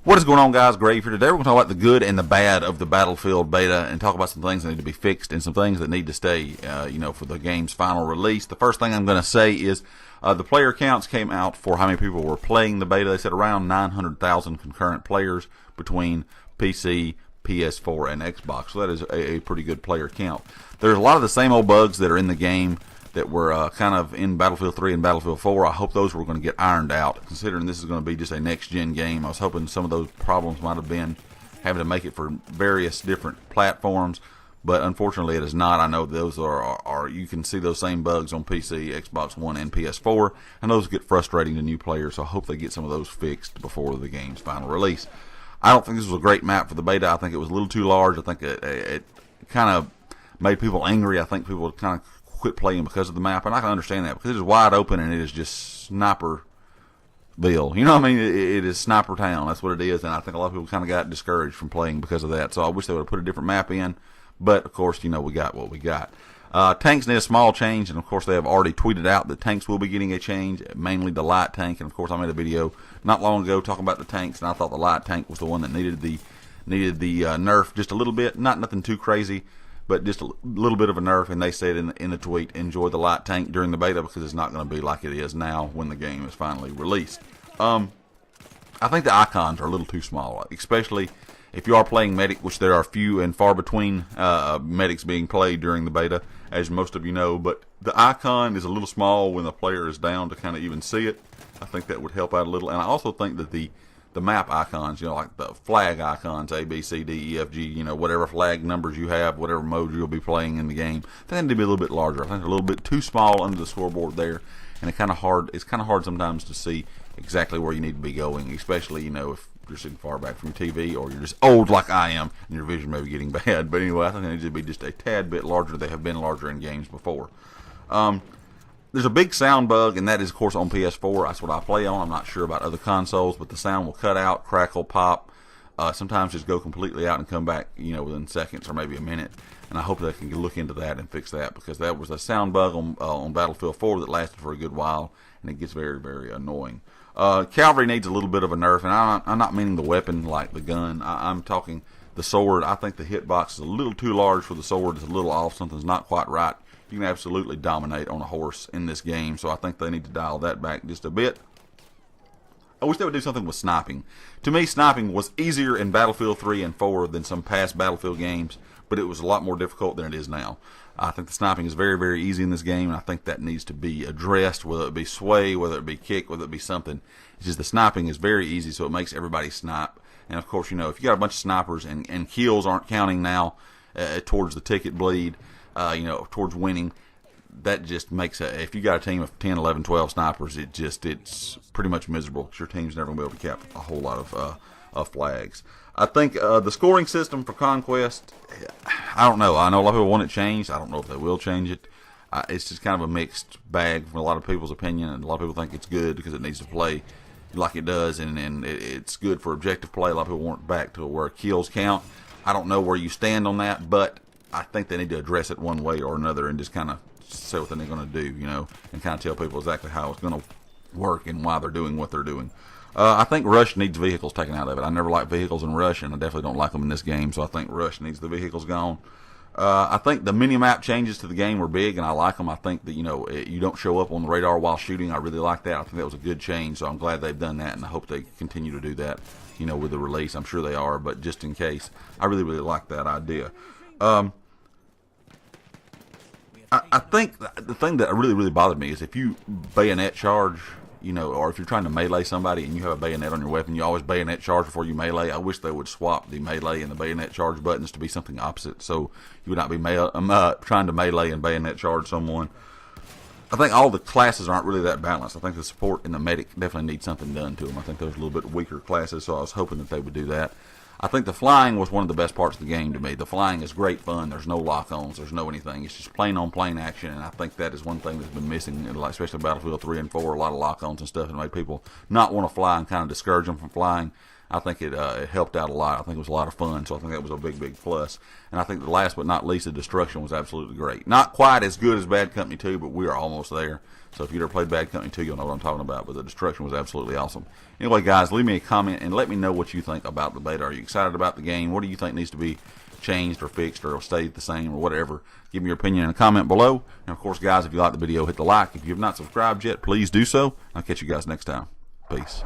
What is going on, guys? Grave here. Today we're going to talk about the good and the bad of the Battlefield beta and talk about some things that need to be fixed and some things that need to stay, for the game's final release. The first thing I'm going to say is the player counts came out for how many people were playing the beta. They said around 900,000 concurrent players between PC, PS4, and Xbox. So that is a pretty good player count. There's a lot of the same old bugs that are in the game that were kind of in Battlefield 3 and Battlefield 4. I hope those were going to get ironed out, considering this is going to be just a next-gen game. I was hoping some of those problems might have been having to make it for various different platforms, but unfortunately it is not. I know those are you can see those same bugs on PC, Xbox One, and PS4, and those get frustrating to new players, so I hope they get some of those fixed before the game's final release. I don't think this was a great map for the beta. I think it was a little too large. I think it kind of made people angry. I think people kind of quit playing because of the map, and I can understand that because it is wide open and it is just Sniperville. You know what I mean? It is Sniper Town. That's what it is, and I think a lot of people kind of got discouraged from playing because of that. So I wish they would have put a different map in, but of course, we got what we got. Tanks need a small change, and of course they have already tweeted out that tanks will be getting a change, mainly the light tank. And of course I made a video not long ago talking about the tanks, and I thought the light tank was the one that needed the nerf just a little bit, not nothing too crazy, but just a little bit of a nerf. And they said in the tweet, enjoy the light tank during the beta because it's not going to be like it is now when the game is finally released. I think the icons are a little too small, especially if you are playing medic, which there are few and far between medics being played during the beta, as most of you know. But the icon is a little small when the player is down to kind of even see it. I think that would help out a little. And I also think that the map icons, like the flag icons, A, B, C, D, E, F, G, whatever flag numbers you have, whatever mode you'll be playing in the game, they need to be a little bit larger. I think they're a little bit too small under the scoreboard there, and it's kind of hard sometimes to see exactly where you need to be going, especially, if you're sitting far back from your TV or you're just old like I am and your vision may be getting bad. But anyway, I think they need to be just a tad bit larger. They have been larger in games before. There's a big sound bug, and that is, of course, on PS4. That's what I play on. I'm not sure about other consoles, but the sound will cut out, crackle, pop, sometimes just go completely out and come back, within seconds or maybe a minute. And I hope they can look into that and fix that, because that was a sound bug on Battlefield 4 that lasted for a good while, and it gets very, very annoying. Cavalry needs a little bit of a nerf, and I'm not meaning the weapon like the gun. I'm talking the sword. I think the hitbox is a little too large for the sword. It's a little off. Something's not quite right. You can absolutely dominate on a horse in this game, so I think they need to dial that back just a bit. I wish they would do something with sniping. To me, sniping was easier in Battlefield 3 and 4 than some past Battlefield games, but it was a lot more difficult than it is now. I think the sniping is very, very easy in this game, and I think that needs to be addressed, whether it be sway, whether it be kick, whether it be something. It's just the sniping is very easy, so it makes everybody snipe. And, of course, if you got a bunch of snipers and kills aren't counting now towards the ticket bleed, towards winning, that just makes if you got a team of 10, 11, 12 snipers, it's pretty much miserable because your team's never going to be able to cap a whole lot of flags. I think the scoring system for Conquest, I don't know. I know a lot of people want it changed. I don't know if they will change it. It's just kind of a mixed bag from a lot of people's opinion, and a lot of people think it's good because it needs to play like it does, and it's good for objective play. A lot of people want it back to where kills count. I don't know where you stand on that, but I think they need to address it one way or another and just kind of say what they're going to do, and kind of tell people exactly how it's going to work and why they're doing what they're doing. I think Rush needs vehicles taken out of it. I never liked vehicles in Rush, and I definitely don't like them in this game, so I think Rush needs the vehicles gone. I think the mini-map changes to the game were big, and I like them. I think that, you don't show up on the radar while shooting. I really like that. I think that was a good change, so I'm glad they've done that, and I hope they continue to do that, with the release. I'm sure they are, but just in case, I really, really like that idea. I think the thing that really, really bothered me is if you bayonet charge, or if you're trying to melee somebody and you have a bayonet on your weapon, you always bayonet charge before you melee. I wish they would swap the melee and the bayonet charge buttons to be something opposite, so you would not be trying to melee and bayonet charge someone. I think all the classes aren't really that balanced. I think the support and the medic definitely need something done to them. I think those are a little bit weaker classes, so I was hoping that they would do that. I think the flying was one of the best parts of the game to me. The flying is great fun. There's no lock-ons. There's no anything. It's just plain-on-plain action, and I think that is one thing that's been missing, especially Battlefield 3 and 4, a lot of lock-ons and stuff, and made people not want to fly and kind of discourage them from flying. I think it helped out a lot. I think it was a lot of fun, so I think that was a big plus. And I think the last but not least, the Destruction was absolutely great. Not quite as good as Bad Company 2, but we are almost there. So if you've ever played Bad Company 2, you'll know what I'm talking about. But the Destruction was absolutely awesome. Anyway, guys, leave me a comment and let me know what you think about the beta. Are you excited about the game? What do you think needs to be changed or fixed or stayed the same or whatever? Give me your opinion in a comment below. And of course, guys, if you like the video, hit the like. If you have not subscribed yet, please do so. I'll catch you guys next time. Peace.